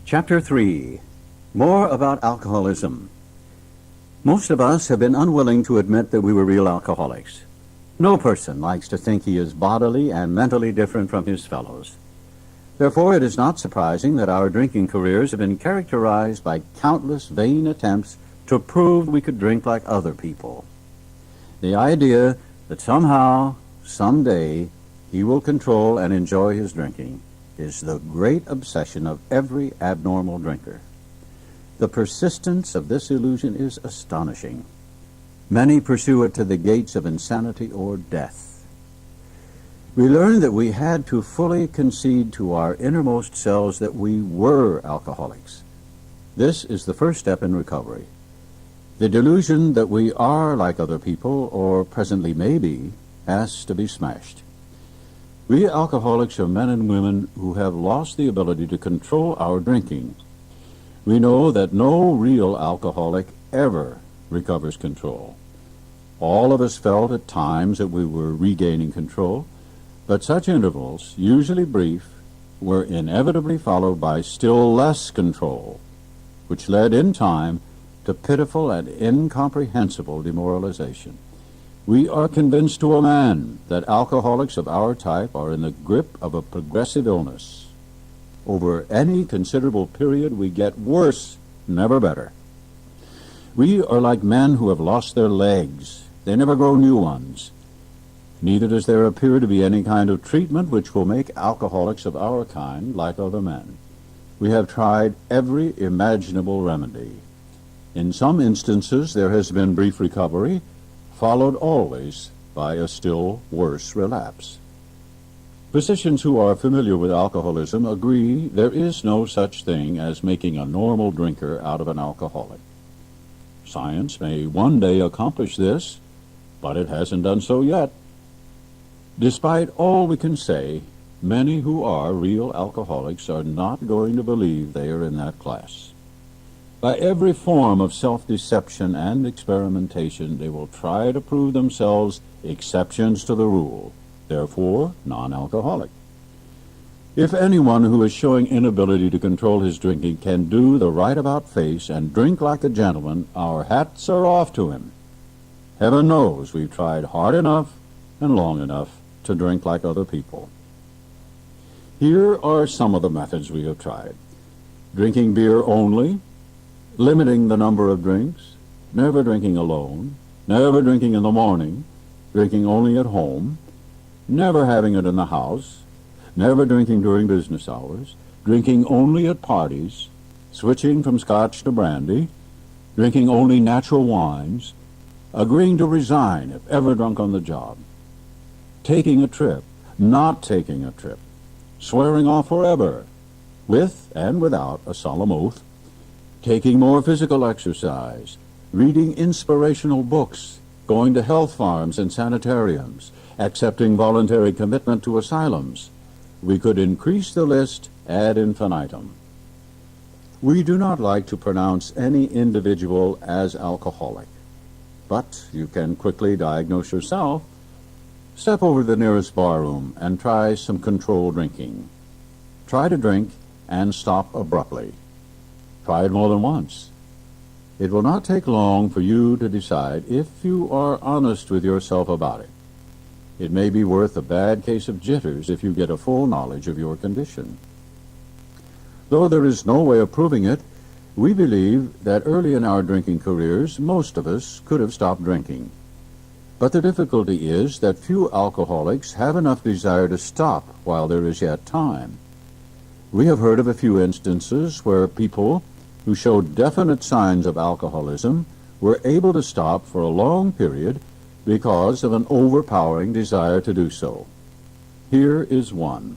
Chapter 3. More about alcoholism. Most of us have been unwilling to admit that we were real alcoholics. No person likes to think he is bodily and mentally different from his fellows. Therefore, it is not surprising that our drinking careers have been characterized by countless vain attempts to prove we could drink like other people. The idea that somehow, someday, he will control and enjoy his drinking is the great obsession of every abnormal drinker. The persistence of this illusion is astonishing. Many pursue it to the gates of insanity or death. We learned that we had to fully concede to our innermost selves that we were alcoholics. This is the first step in recovery. The delusion that we are like other people, or presently may be, has to be smashed. We alcoholics are men and women who have lost the ability to control our drinking. We know that no real alcoholic ever recovers control. All of us felt at times that we were regaining control, but such intervals, usually brief, were inevitably followed by still less control, which led in time to pitiful and incomprehensible demoralization. We are convinced to a man that alcoholics of our type are in the grip of a progressive illness. Over any considerable period, we get worse, never better. We are like men who have lost their legs. They never grow new ones. Neither does there appear to be any kind of treatment which will make alcoholics of our kind like other men. We have tried every imaginable remedy. In some instances, there has been brief recovery, followed always by a still worse relapse. Physicians who are familiar with alcoholism agree there is no such thing as making a normal drinker out of an alcoholic. Science may one day accomplish this, but it hasn't done so yet. Despite all we can say, many who are real alcoholics are not going to believe they are in that class. By every form of self-deception and experimentation, they will try to prove themselves exceptions to the rule, therefore non-alcoholic. If anyone who is showing inability to control his drinking can do the right-about face and drink like a gentleman, our hats are off to him. Heaven knows we've tried hard enough and long enough to drink like other people. Here are some of the methods we have tried. Drinking beer only, limiting the number of drinks, never drinking alone, never drinking in the morning, drinking only at home, never having it in the house, never drinking during business hours, drinking only at parties, switching from scotch to brandy, drinking only natural wines, agreeing to resign if ever drunk on the job, taking a trip, not taking a trip, swearing off forever, with and without a solemn oath, taking more physical exercise, reading inspirational books, going to health farms and sanitariums, accepting voluntary commitment to asylums. We could increase the list ad infinitum. We do not like to pronounce any individual as alcoholic, but you can quickly diagnose yourself. Step over to the nearest barroom and try some controlled drinking. Try to drink and stop abruptly. Try it more than once. It will not take long for you to decide if you are honest with yourself about it. It may be worth a bad case of jitters if you get a full knowledge of your condition. Though there is no way of proving it, we believe that early in our drinking careers, most of us could have stopped drinking. But the difficulty is that few alcoholics have enough desire to stop while there is yet time. We have heard of a few instances where people who showed definite signs of alcoholism were able to stop for a long period because of an overpowering desire to do so. Here is one.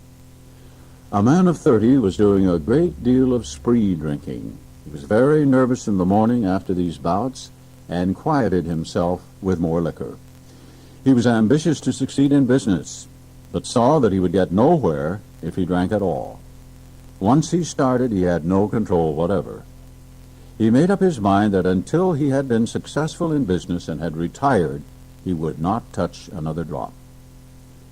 A man of 30 was doing a great deal of spree drinking. He was very nervous in the morning after these bouts and quieted himself with more liquor. He was ambitious to succeed in business, but saw that he would get nowhere if he drank at all. Once he started, he had no control whatever. He made up his mind that until he had been successful in business and had retired, he would not touch another drop.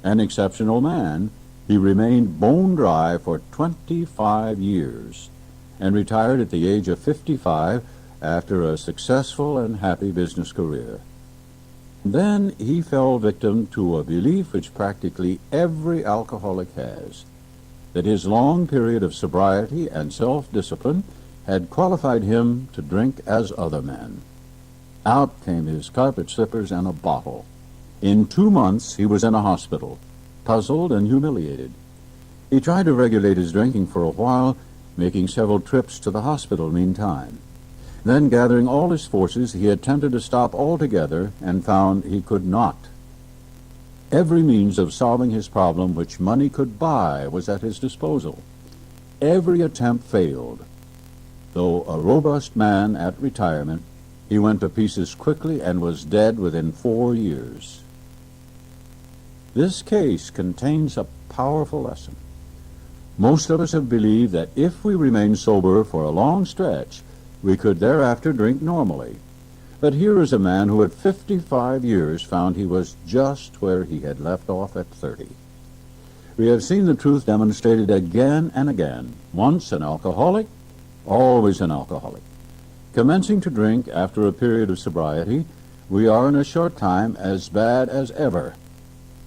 An exceptional man, he remained bone dry for 25 years, and retired at the age of 55 after a successful and happy business career. Then he fell victim to a belief which practically every alcoholic has, that his long period of sobriety and self-discipline had qualified him to drink as other men. Out came his carpet slippers and a bottle. In 2 months he was in a hospital, puzzled and humiliated. He tried to regulate his drinking for a while, making several trips to the hospital meantime. Then, gathering all his forces, he attempted to stop altogether and found he could not. Every means of solving his problem which money could buy was at his disposal. Every attempt failed. Though a robust man at retirement, he went to pieces quickly and was dead within 4 years. This case contains a powerful lesson. Most of us have believed that if we remain sober for a long stretch, we could thereafter drink normally. But here is a man who at 55 years found he was just where he had left off at 30. We have seen the truth demonstrated again and again. Once an alcoholic, always an alcoholic. Commencing to drink after a period of sobriety, we are in a short time as bad as ever.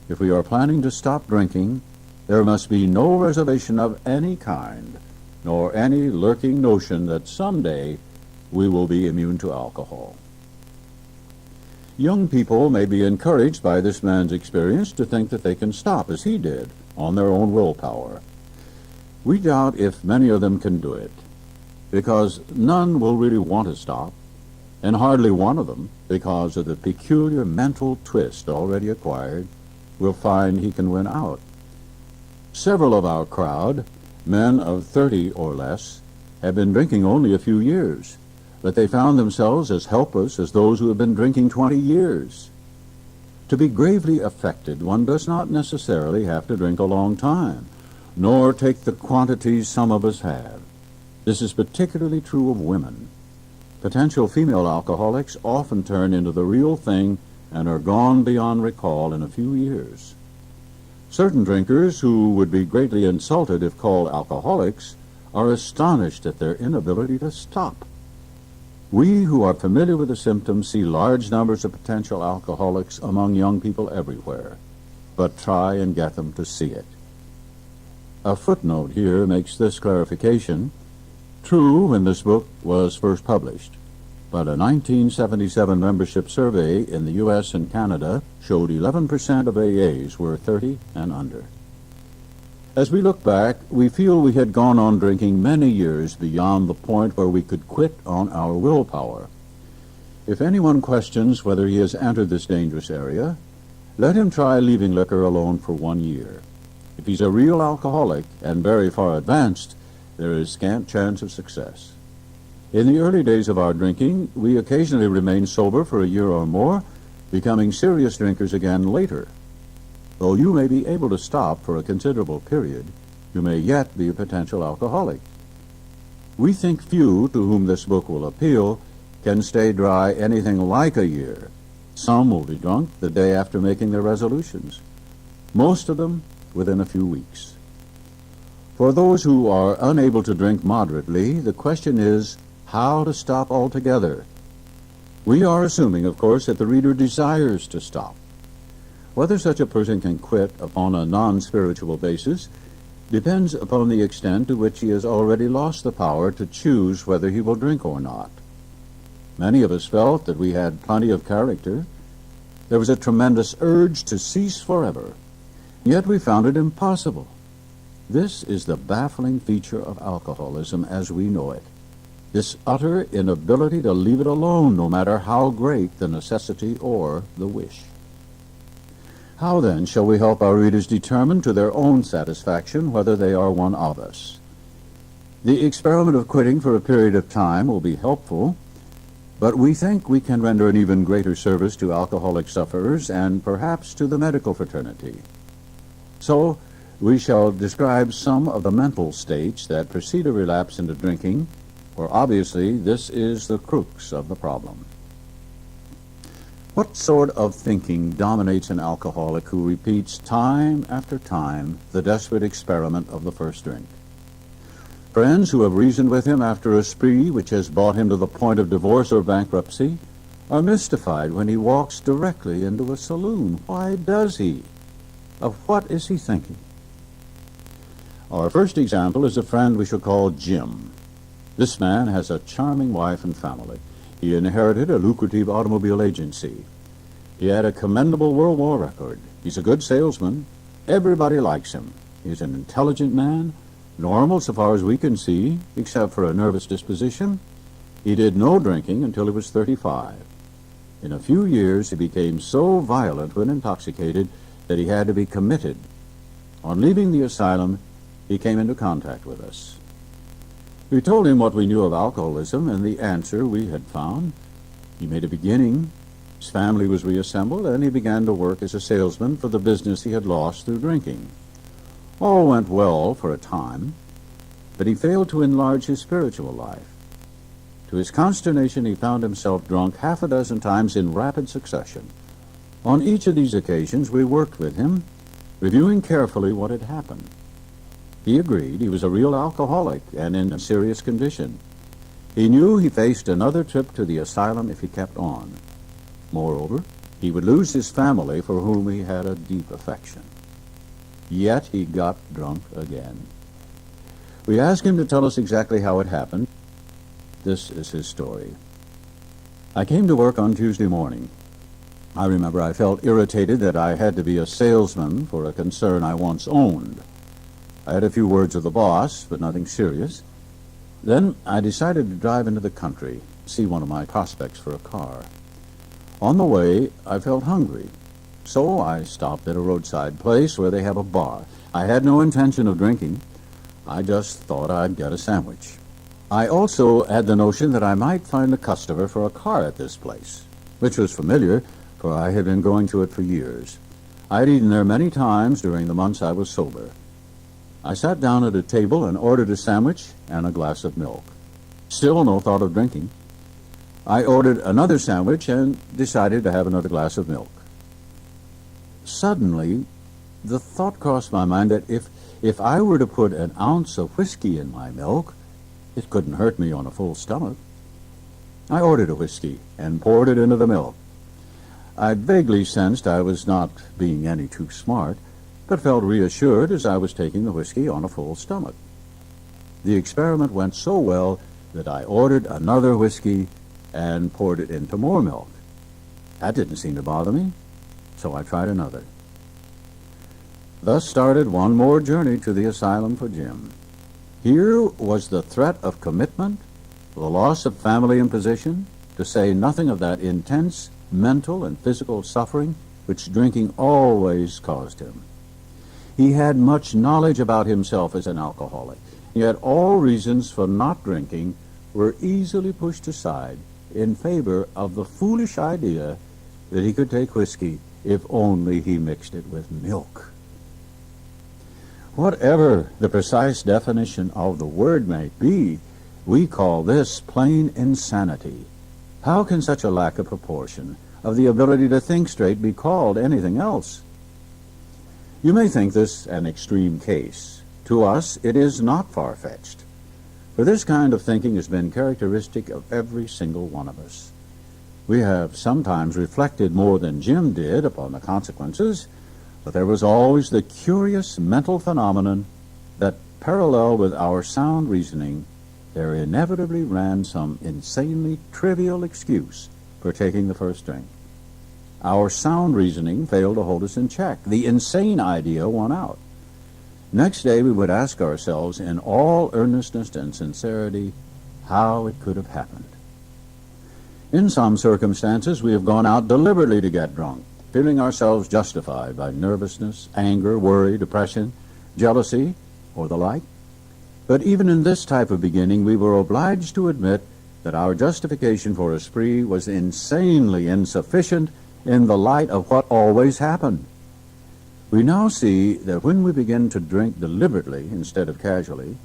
If we are planning to stop drinking, there must be no reservation of any kind, nor any lurking notion that someday we will be immune to alcohol. Young people may be encouraged by this man's experience to think that they can stop, as he did, on their own willpower. We doubt if many of them can do it, because none will really want to stop, and hardly one of them, because of the peculiar mental twist already acquired, will find he can win out. Several of our crowd, men of 30 or less, have been drinking only a few years, but they found themselves as helpless as those who have been drinking 20 years. To be gravely affected, one does not necessarily have to drink a long time, nor take the quantities some of us have. This is particularly true of women. Potential female alcoholics often turn into the real thing and are gone beyond recall in a few years. Certain drinkers who would be greatly insulted if called alcoholics are astonished at their inability to stop. We who are familiar with the symptoms see large numbers of potential alcoholics among young people everywhere, but try and get them to see it. A footnote here makes this clarification. True, when this book was first published, but a 1977 membership survey in the U.S. and Canada showed 11% of AAs were 30 and under. As we look back, we feel we had gone on drinking many years beyond the point where we could quit on our willpower. If anyone questions whether he has entered this dangerous area, let him try leaving liquor alone for 1 year. If he's a real alcoholic and very far advanced, there is scant chance of success. In the early days of our drinking, we occasionally remained sober for a year or more, becoming serious drinkers again later. Though you may be able to stop for a considerable period, you may yet be a potential alcoholic. We think few to whom this book will appeal can stay dry anything like a year. Some will be drunk the day after making their resolutions. Most of them within a few weeks. For those who are unable to drink moderately, the question is how to stop altogether. We are assuming, of course, that the reader desires to stop. Whether such a person can quit upon a non-spiritual basis depends upon the extent to which he has already lost the power to choose whether he will drink or not. Many of us felt that we had plenty of character. There was a tremendous urge to cease forever, yet we found it impossible. This is the baffling feature of alcoholism as we know it. This utter inability to leave it alone, no matter how great the necessity or the wish. How then shall we help our readers determine to their own satisfaction whether they are one of us? The experiment of quitting for a period of time will be helpful, but we think we can render an even greater service to alcoholic sufferers and perhaps to the medical fraternity. So, we shall describe some of the mental states that precede a relapse into drinking, for obviously this is the crux of the problem. What sort of thinking dominates an alcoholic who repeats time after time the desperate experiment of the first drink? Friends who have reasoned with him after a spree which has brought him to the point of divorce or bankruptcy are mystified when he walks directly into a saloon. Why does he? Of what is he thinking? Our first example is a friend we shall call Jim. This man has a charming wife and family. He inherited a lucrative automobile agency. He had a commendable World War record. He's a good salesman. Everybody likes him. He's an intelligent man, normal so far as we can see, except for a nervous disposition. He did no drinking until he was 35. In a few years, he became so violent when intoxicated that he had to be committed. On leaving the asylum, he came into contact with us. We told him what we knew of alcoholism and the answer we had found. He made a beginning. His family was reassembled, and he began to work as a salesman for the business he had lost through drinking. All went well for a time, but he failed to enlarge his spiritual life. To his consternation, he found himself drunk half a dozen times in rapid succession. On each of these occasions, we worked with him, reviewing carefully what had happened. He agreed he was a real alcoholic and in a serious condition. He knew he faced another trip to the asylum if he kept on. Moreover, he would lose his family for whom he had a deep affection. Yet he got drunk again. We asked him to tell us exactly how it happened. This is his story. I came to work on Tuesday morning. I remember I felt irritated that I had to be a salesman for a concern I once owned. I had a few words with the boss, but nothing serious. Then I decided to drive into the country, see one of my prospects for a car. On the way, I felt hungry. So I stopped at a roadside place where they have a bar. I had no intention of drinking. I just thought I'd get a sandwich. I also had the notion that I might find a customer for a car at this place, which was familiar, for I had been going to it for years. I had eaten there many times during the months I was sober. I sat down at a table and ordered a sandwich and a glass of milk. Still no thought of drinking. I ordered another sandwich and decided to have another glass of milk. Suddenly, the thought crossed my mind that if I were to put an ounce of whiskey in my milk, it couldn't hurt me on a full stomach. I ordered a whiskey and poured it into the milk. I vaguely sensed I was not being any too smart, but felt reassured as I was taking the whiskey on a full stomach. The experiment went so well that I ordered another whiskey and poured it into more milk. That didn't seem to bother me, so I tried another. Thus started one more journey to the asylum for Jim. Here was the threat of commitment, the loss of family and position, to say nothing of that intense mental and physical suffering which drinking always caused him. He had much knowledge about himself as an alcoholic, yet all reasons for not drinking were easily pushed aside in favor of the foolish idea that he could take whiskey if only he mixed it with milk. Whatever the precise definition of the word may be, we call this plain insanity. How can such a lack of proportion of the ability to think straight be called anything else? You may think this an extreme case. To us, it is not far-fetched, for this kind of thinking has been characteristic of every single one of us. We have sometimes reflected more than Jim did upon the consequences, but there was always the curious mental phenomenon that, parallel with our sound reasoning, there inevitably ran some insanely trivial excuse for taking the first drink. Our sound reasoning failed to hold us in check. The insane idea won out. Next day we would ask ourselves in all earnestness and sincerity how it could have happened. In some circumstances we have gone out deliberately to get drunk, feeling ourselves justified by nervousness, anger, worry, depression, jealousy, or the like. But even in this type of beginning, we were obliged to admit that our justification for a spree was insanely insufficient in the light of what always happened. We now see that when we begin to drink deliberately instead of casually,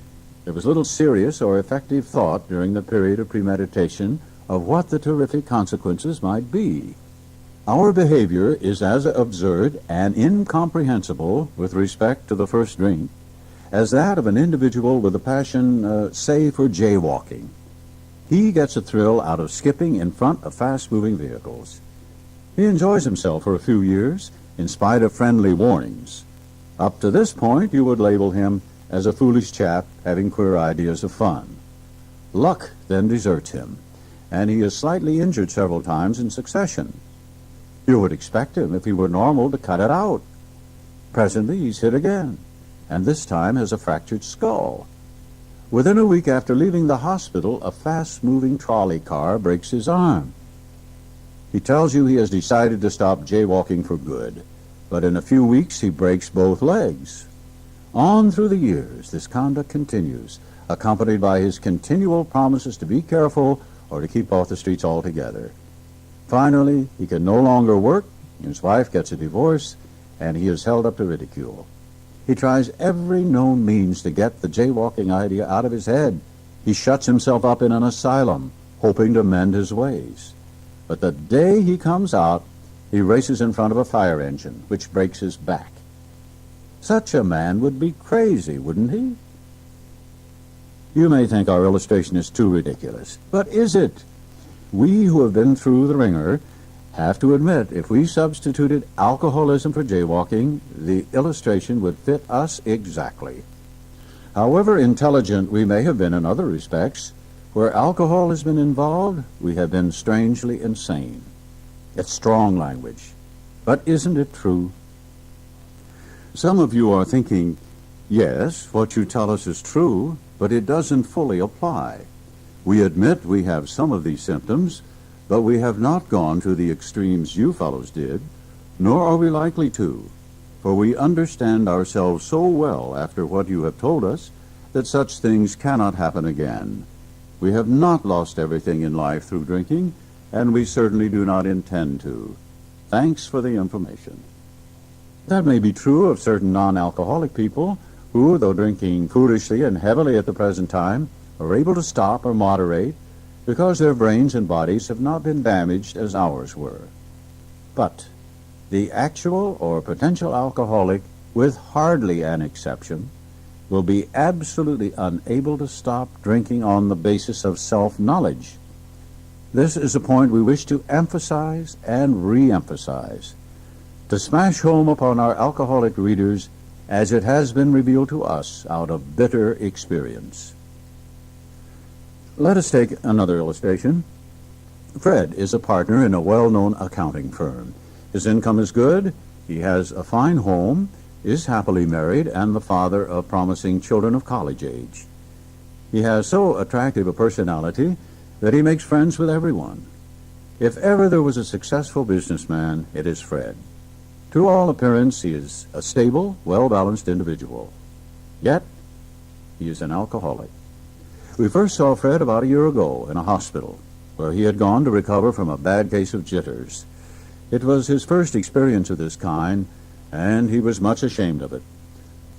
there was little serious or effective thought during the period of premeditation of what the terrific consequences might be. Our behavior is as absurd and incomprehensible with respect to the first drink as that of an individual with a passion, say, for jaywalking. He gets a thrill out of skipping in front of fast-moving vehicles. He enjoys himself for a few years, in spite of friendly warnings. Up to this point, you would label him as a foolish chap having queer ideas of fun. Luck then deserts him, and he is slightly injured several times in succession. You would expect him, if he were normal, to cut it out. Presently, he's hit again, and this time has a fractured skull. Within a week after leaving the hospital, a fast-moving trolley car breaks his arm. He tells you he has decided to stop jaywalking for good, but in a few weeks he breaks both legs. On through the years, this conduct continues, accompanied by his continual promises to be careful or to keep off the streets altogether. Finally, he can no longer work, his wife gets a divorce, and he is held up to ridicule. He tries every known means to get the jaywalking idea out of his head. He shuts himself up in an asylum, hoping to mend his ways. But the day he comes out, he races in front of a fire engine, which breaks his back. Such a man would be crazy, wouldn't he? You may think our illustration is too ridiculous, but is it? We who have been through the ringer have to admit, if we substituted alcoholism for jaywalking, the illustration would fit us exactly. However intelligent we may have been in other respects, where alcohol has been involved, we have been strangely insane. It's strong language, but isn't it true? Some of you are thinking, yes, what you tell us is true, but it doesn't fully apply. We admit we have some of these symptoms, but we have not gone to the extremes you fellows did, nor are we likely to, for we understand ourselves so well after what you have told us that such things cannot happen again. We have not lost everything in life through drinking, and we certainly do not intend to. Thanks for the information. That may be true of certain non-alcoholic people who, though drinking foolishly and heavily at the present time, are able to stop or moderate because their brains and bodies have not been damaged as ours were. But the actual or potential alcoholic, with hardly an exception, will be absolutely unable to stop drinking on the basis of self-knowledge. This is a point we wish to emphasize and re-emphasize, to smash home upon our alcoholic readers as it has been revealed to us out of bitter experience. Let us take another illustration. Fred is a partner in a well-known accounting firm. His income is good, he has a fine home, is happily married, and the father of promising children of college age. He has so attractive a personality that he makes friends with everyone. If ever there was a successful businessman, it is Fred. To all appearance, he is a stable, well-balanced individual. Yet, he is an alcoholic. We first saw Fred about a year ago in a hospital, where he had gone to recover from a bad case of jitters. It was his first experience of this kind, and he was much ashamed of it.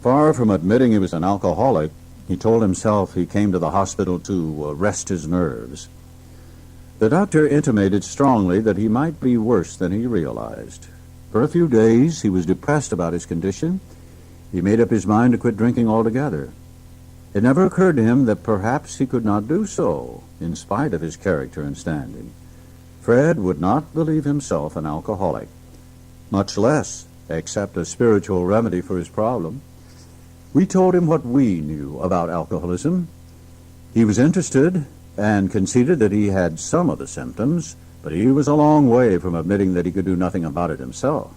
Far from admitting he was an alcoholic, he told himself he came to the hospital to rest his nerves. The doctor intimated strongly that he might be worse than he realized. For a few days, he was depressed about his condition. He made up his mind to quit drinking altogether. It never occurred to him that perhaps he could not do so, in spite of his character and standing. Fred would not believe himself an alcoholic, much less accept a spiritual remedy for his problem. We told him what we knew about alcoholism. He was interested and conceded that he had some of the symptoms, but he was a long way from admitting that he could do nothing about it himself.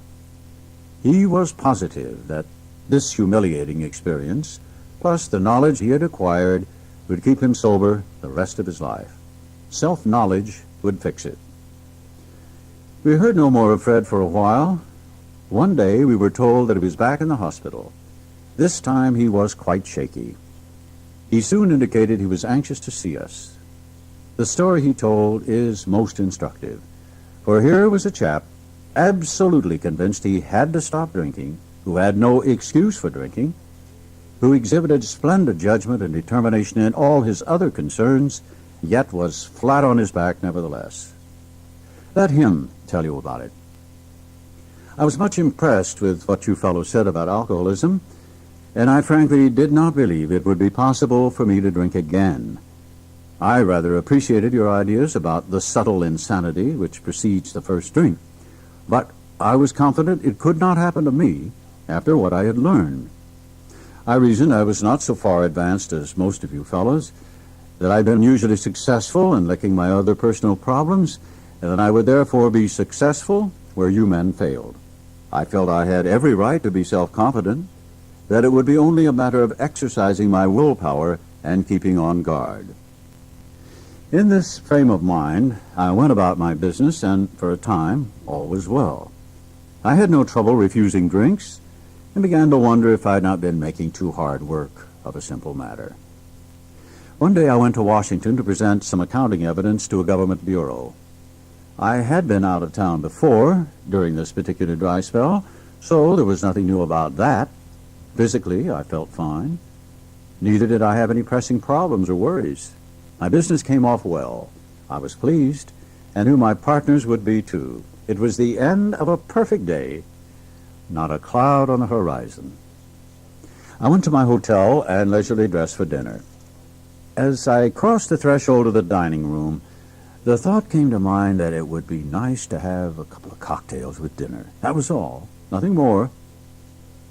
He was positive that this humiliating experience, plus the knowledge he had acquired, would keep him sober the rest of his life. Self-knowledge would fix it. We heard no more of Fred for a while. One day we were told that he was back in the hospital. This time he was quite shaky. He soon indicated he was anxious to see us. The story he told is most instructive, for here was a chap absolutely convinced he had to stop drinking, who had no excuse for drinking, who exhibited splendid judgment and determination in all his other concerns, yet was flat on his back nevertheless. Let him tell you about it. I was much impressed with what you fellows said about alcoholism. and I frankly did not believe it would be possible for me to drink again. I rather appreciated your ideas about the subtle insanity which precedes the first drink, but I was confident it could not happen to me after what I had learned. I reasoned I was not so far advanced as most of you fellows, that I'd been unusually successful in licking my other personal problems, and that I would therefore be successful where you men failed. I felt I had every right to be self-confident, that it would be only a matter of exercising my willpower and keeping on guard. In this frame of mind, I went about my business, and for a time, all was well. I had no trouble refusing drinks, and began to wonder if I had not been making too hard work of a simple matter. One day I went to Washington to present some accounting evidence to a government bureau. I had been out of town before, during this particular dry spell, so there was nothing new about that. Physically, I felt fine. Neither did I have any pressing problems or worries. My business came off well. I was pleased, and knew my partners would be too. It was the end of a perfect day. Not a cloud on the horizon. I went to my hotel and leisurely dressed for dinner. As I crossed the threshold of the dining room, the thought came to mind that it would be nice to have a couple of cocktails with dinner. That was all, nothing more.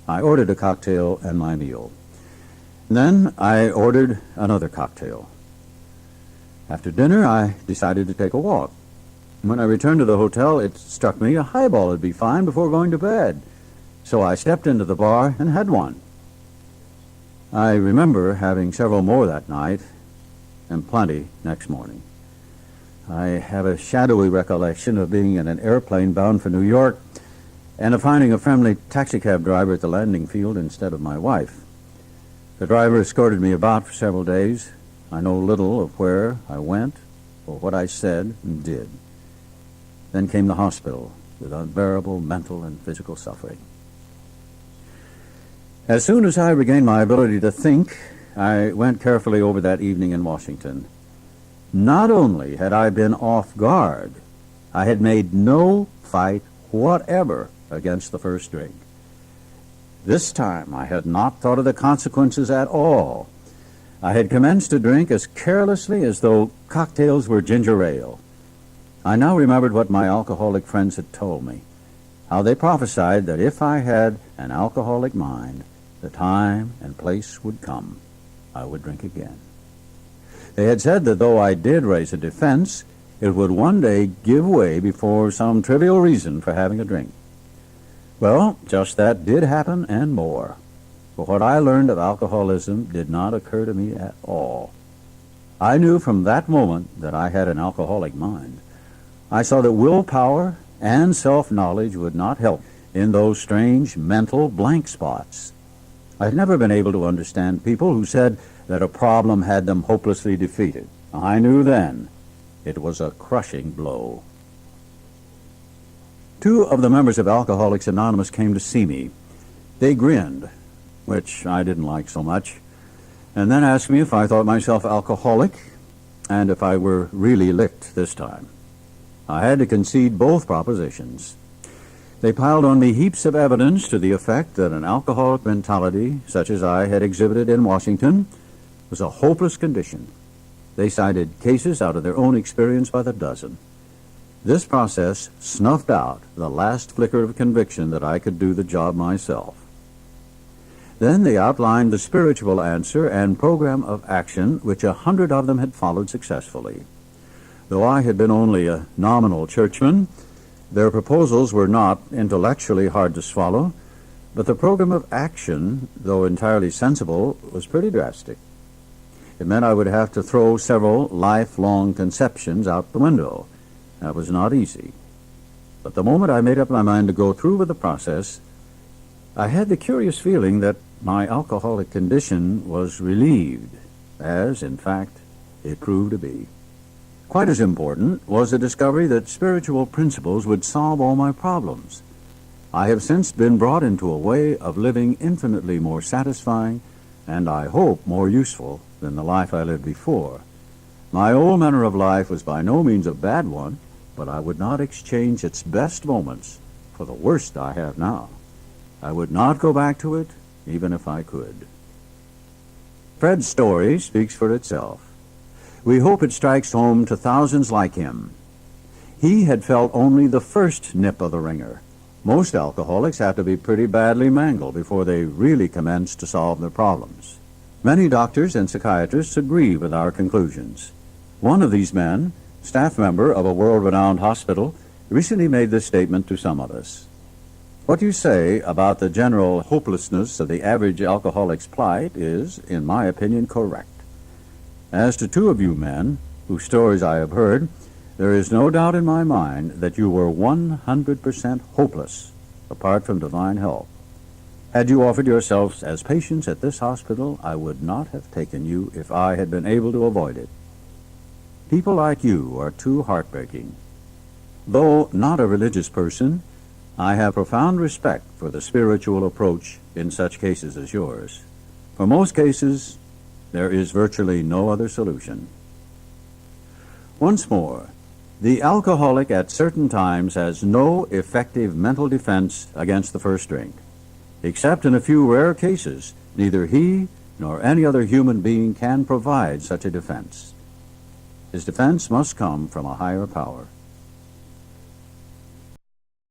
I ordered a cocktail and my meal. Then I ordered another cocktail. After dinner, I decided to take a walk. When I returned to the hotel, it struck me a highball would be fine before going to bed. So I stepped into the bar and had one. I remember having several more that night, and plenty next morning. I have a shadowy recollection of being in an airplane bound for New York, and of finding a friendly taxicab driver at the landing field instead of my wife. The driver escorted me about for several days. I know little of where I went or what I said and did. Then came the hospital with unbearable mental and physical suffering. As soon as I regained my ability to think, I went carefully over that evening in Washington. Not only had I been off guard, I had made no fight whatever against the first drink. This time I had not thought of the consequences at all. I had commenced to drink as carelessly as though cocktails were ginger ale. I now remembered what my alcoholic friends had told me, how they prophesied that if I had an alcoholic mind, the time and place would come. I would drink again. They had said that though I did raise a defense, it would one day give way before some trivial reason for having a drink. Well, just that did happen and more. For what I learned of alcoholism did not occur to me at all. I knew from that moment that I had an alcoholic mind. I saw that willpower and self-knowledge would not help in those strange mental blank spots. I had never been able to understand people who said that a problem had them hopelessly defeated. I knew then it was a crushing blow. Two of the members of Alcoholics Anonymous came to see me. They grinned, which I didn't like so much, and then asked me if I thought myself alcoholic and if I were really licked this time. I had to concede both propositions. They piled on me heaps of evidence to the effect that an alcoholic mentality, such as I had exhibited in Washington, was a hopeless condition. They cited cases out of their own experience by the dozen. This process snuffed out the last flicker of conviction that I could do the job myself. Then they outlined the spiritual answer and program of action which 100 of them had followed successfully. Though I had been only a nominal churchman, their proposals were not intellectually hard to swallow, but the program of action, though entirely sensible, was pretty drastic. It meant I would have to throw several lifelong conceptions out the window. That was not easy. But the moment I made up my mind to go through with the process, I had the curious feeling that my alcoholic condition was relieved, as, in fact, it proved to be. Quite as important was the discovery that spiritual principles would solve all my problems. I have since been brought into a way of living infinitely more satisfying and, I hope, more useful than the life I lived before. My old manner of life was by no means a bad one, but I would not exchange its best moments for the worst I have now. I would not go back to it, even if I could. Fred's story speaks for itself. We hope it strikes home to thousands like him. He had felt only the first nip of the ringer. Most alcoholics have to be pretty badly mangled before they really commence to solve their problems. Many doctors and psychiatrists agree with our conclusions. One of these men, staff member of a world-renowned hospital, recently made this statement to some of us. What you say about the general hopelessness of the average alcoholic's plight is, in my opinion, correct. As to two of you men, whose stories I have heard, there is no doubt in my mind that you were 100% hopeless, apart from divine help. Had you offered yourselves as patients at this hospital, I would not have taken you if I had been able to avoid it. People like you are too heartbreaking. Though not a religious person, I have profound respect for the spiritual approach in such cases as yours. For most cases, there is virtually no other solution. Once more, the alcoholic at certain times has no effective mental defense against the first drink. Except in a few rare cases, neither he nor any other human being can provide such a defense. His defense must come from a higher power.